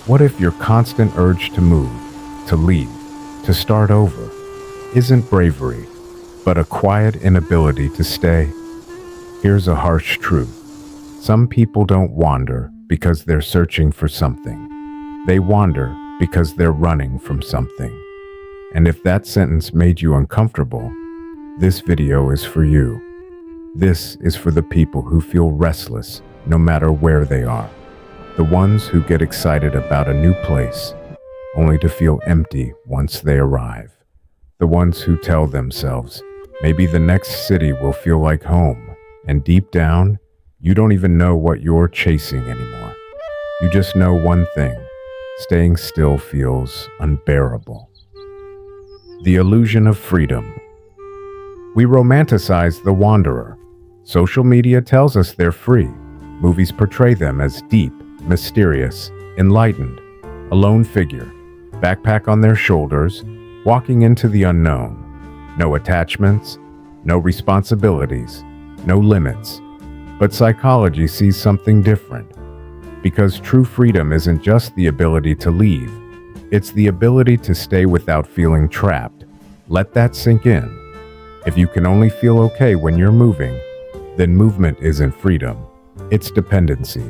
What if your constant urge to move, to leave, to start over, isn't bravery, but a quiet inability to stay? Here's a harsh truth. Some people don't wander because they're searching for something. They wander because they're running from something. And if that sentence made you uncomfortable, this video is for you. This is for the people who feel restless no matter where they are. The ones who get excited about a new place, only to feel empty once they arrive. The ones who tell themselves, maybe the next city will feel like home, and deep down, you don't even know what you're chasing anymore. You just know one thing: staying still feels unbearable. The illusion of freedom. We romanticize the wanderer. Social media tells us they're free. Movies portray them as deep, mysterious, enlightened, a lone figure, backpack on their shoulders, walking into the unknown. No attachments, no responsibilities, no limits. But psychology sees something different. Because true freedom isn't just the ability to leave, it's the ability to stay without feeling trapped. Let that sink in. If you can only feel okay when you're moving, then movement isn't freedom, it's dependency.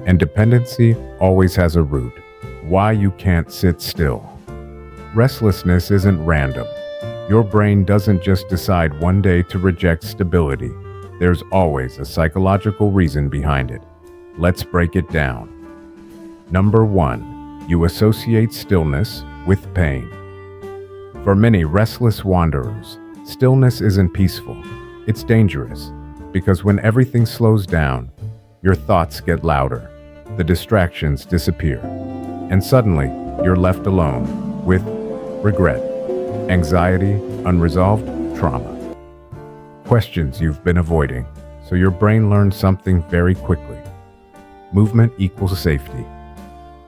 And dependency always has a root: why you can't sit still. Restlessness isn't random. Your brain doesn't just decide one day to reject stability. There's always a psychological reason behind it. Let's break it down. Number 1, you associate stillness with pain. For many restless wanderers, stillness isn't peaceful. It's dangerous, because when everything slows down, your thoughts get louder, the distractions disappear, and suddenly you're left alone with regret, anxiety, unresolved trauma. Questions you've been avoiding, so your brain learns something very quickly. Movement equals safety.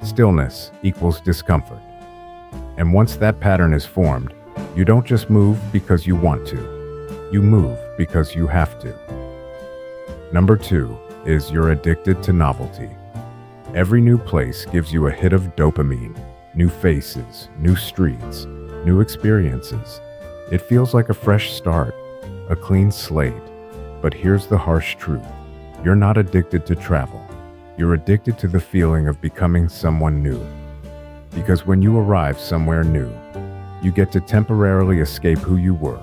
Stillness equals discomfort. And once that pattern is formed, you don't just move because you want to. You move because you have to. Number 2 is you're addicted to novelty. Every new place gives you a hit of dopamine. New faces, new streets, new experiences. It feels like a fresh start, a clean slate. But here's the harsh truth. You're not addicted to travel. You're addicted to the feeling of becoming someone new. Because when you arrive somewhere new, you get to temporarily escape who you were.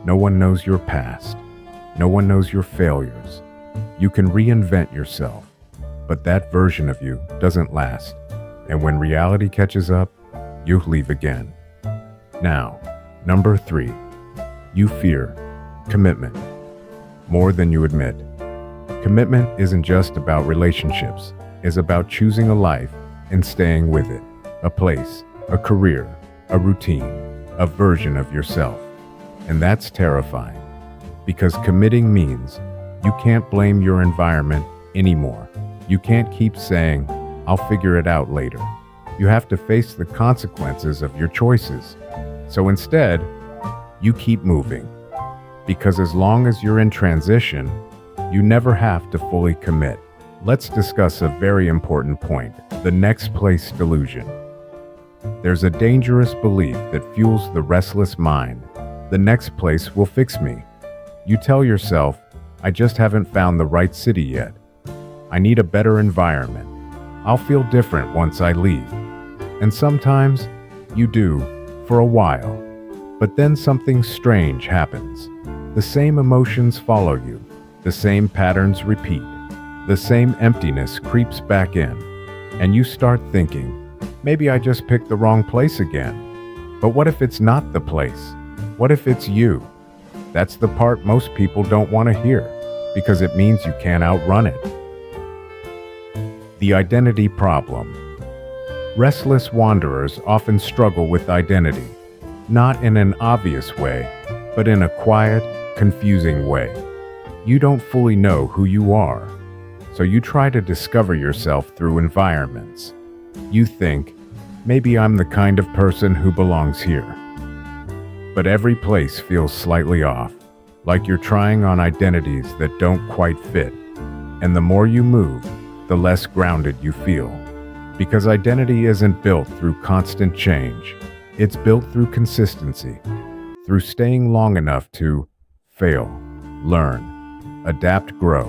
No one knows your past. No one knows your failures. You can reinvent yourself, but that version of you doesn't last. And when reality catches up, you leave again. Now, number 3, you fear commitment more than you admit. Commitment isn't just about relationships. It's about choosing a life and staying with it. A place, a career, a routine, a version of yourself. And that's terrifying, because committing means you can't blame your environment anymore. You can't keep saying, "I'll figure it out later." You have to face the consequences of your choices. So instead, you keep moving. Because as long as you're in transition, you never have to fully commit. Let's discuss a very important point: the next place delusion. There's a dangerous belief that fuels the restless mind. The next place will fix me. You tell yourself, "I just haven't found the right city yet. I need a better environment. I'll feel different once I leave." And sometimes you do, for a while. But then something strange happens. The same emotions follow you. The same patterns repeat. The same emptiness creeps back in. And you start thinking, maybe I just picked the wrong place again. But what if it's not the place? What if it's you? That's the part most people don't want to hear, because it means you can't outrun it. The identity problem. Restless wanderers often struggle with identity, not in an obvious way, but in a quiet, confusing way. You don't fully know who you are, so you try to discover yourself through environments. You think, maybe I'm the kind of person who belongs here. But every place feels slightly off, like you're trying on identities that don't quite fit. And the more you move, the less grounded you feel. Because identity isn't built through constant change. It's built through consistency, through staying long enough to fail, learn, adapt, grow.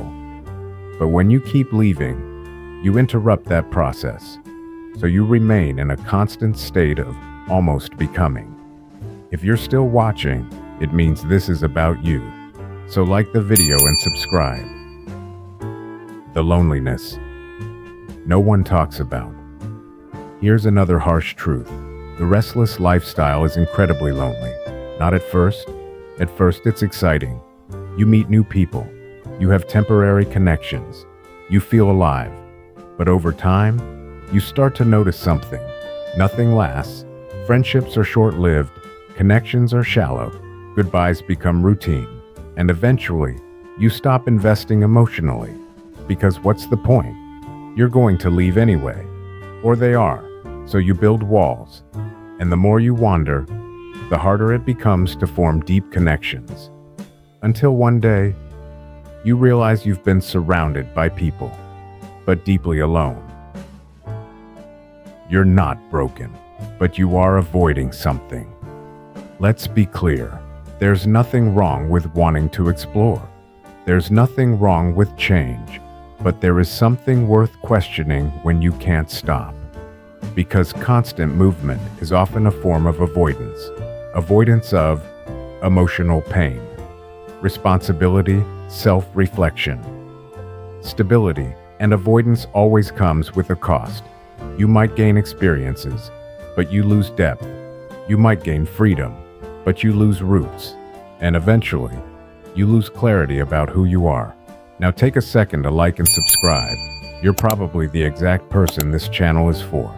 But when you keep leaving, you interrupt that process. So you remain in a constant state of almost becoming. If you're still watching, it means this is about you. So like the video and subscribe. The loneliness no one talks about. Here's another harsh truth. The restless lifestyle is incredibly lonely. Not at first. At first it's exciting. You meet new people. You have temporary connections. You feel alive. But over time, you start to notice something. Nothing lasts. Friendships are short-lived. Connections are shallow. Goodbyes become routine. And eventually, you stop investing emotionally. Because what's the point? You're going to leave anyway. Or they are. So you build walls. And the more you wander, the harder it becomes to form deep connections. Until one day, you realize you've been surrounded by people, but deeply alone. You're not broken, but you are avoiding something. Let's be clear. There's nothing wrong with wanting to explore. There's nothing wrong with change, but there is something worth questioning when you can't stop. Because constant movement is often a form of avoidance. Avoidance of emotional pain, responsibility, self-reflection, stability, and avoidance always comes with a cost. You might gain experiences, but you lose depth. You might gain freedom, but you lose roots. And eventually, you lose clarity about who you are. Now take a second to like and subscribe. You're probably the exact person this channel is for.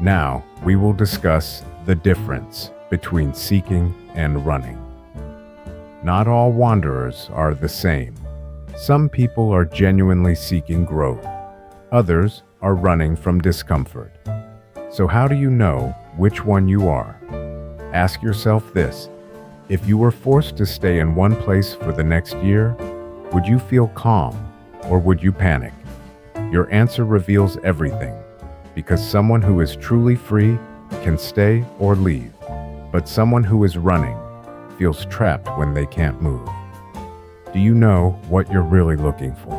Now, we will discuss the difference between seeking and running. Not all wanderers are the same. Some people are genuinely seeking growth. Others are running from discomfort. So how do you know which one you are? Ask yourself this. If you were forced to stay in one place for the next year, would you feel calm or would you panic? Your answer reveals everything, because someone who is truly free can stay or leave, but someone who is running feels trapped when they can't move. Do you know what you're really looking for?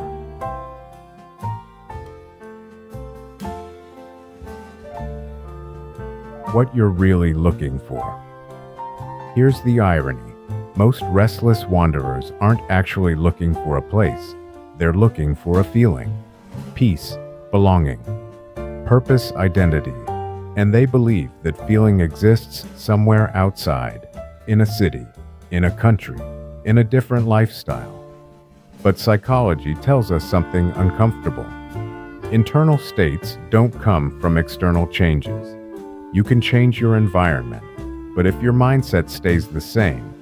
What you're really looking for. Here's the irony. Most restless wanderers aren't actually looking for a place. They're looking for a feeling. Peace, belonging, purpose, identity. And they believe that feeling exists somewhere outside, in a city, in a country, in a different lifestyle. But psychology tells us something uncomfortable. Internal states don't come from external changes. You can change your environment, but if your mindset stays the same,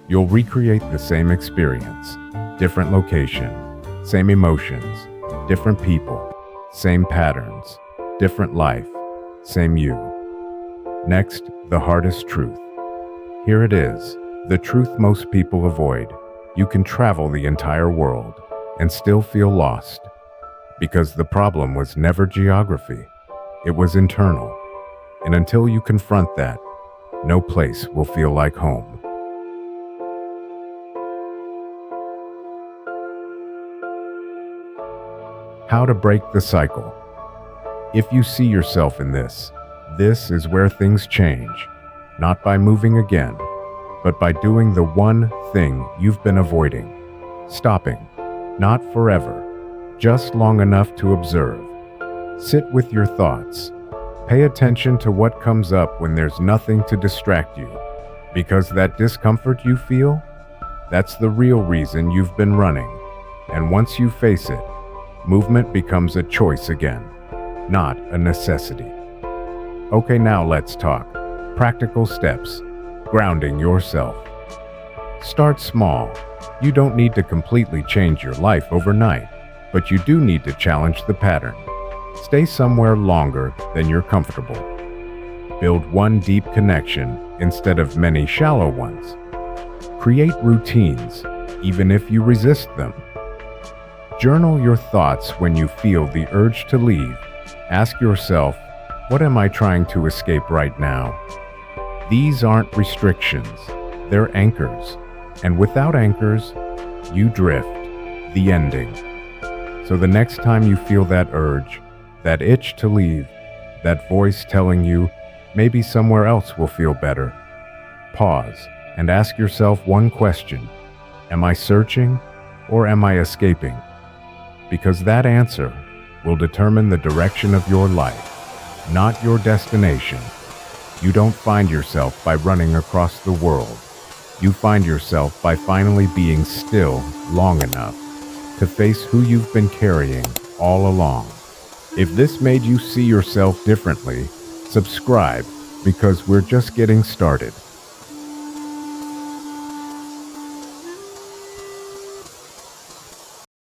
you'll recreate the same experience. Different location, same emotions, different people, same patterns, different life, same you. Next, the hardest truth. Here it is, the truth most people avoid. You can travel the entire world and still feel lost. Because the problem was never geography, it was internal. And until you confront that, no place will feel like home. How to break the cycle. If you see yourself in this is where things change. Not by moving again, but by doing the one thing you've been avoiding. Stopping. Not forever. Just long enough to observe. Sit with your thoughts. Pay attention to what comes up when there's nothing to distract you. Because that discomfort you feel, that's the real reason you've been running. And once you face it, movement becomes a choice again, not a necessity. Okay, now let's talk. Practical steps. Grounding yourself. Start small. You don't need to completely change your life overnight, but you do need to challenge the pattern. Stay somewhere longer than you're comfortable. Build one deep connection instead of many shallow ones. Create routines, even if you resist them. Journal your thoughts when you feel the urge to leave. Ask yourself, What am I trying to escape right now? These aren't restrictions, they're anchors. And without anchors, you drift. The ending. So the next time you feel that urge, that itch to leave, that voice telling you maybe somewhere else will feel better, pause and ask yourself one question. Am I searching or am I escaping? Because that answer will determine the direction of your life, not your destination. You don't find yourself by running across the world. You find yourself by finally being still long enough to face who you've been carrying all along. If this made you see yourself differently, subscribe because we're just getting started.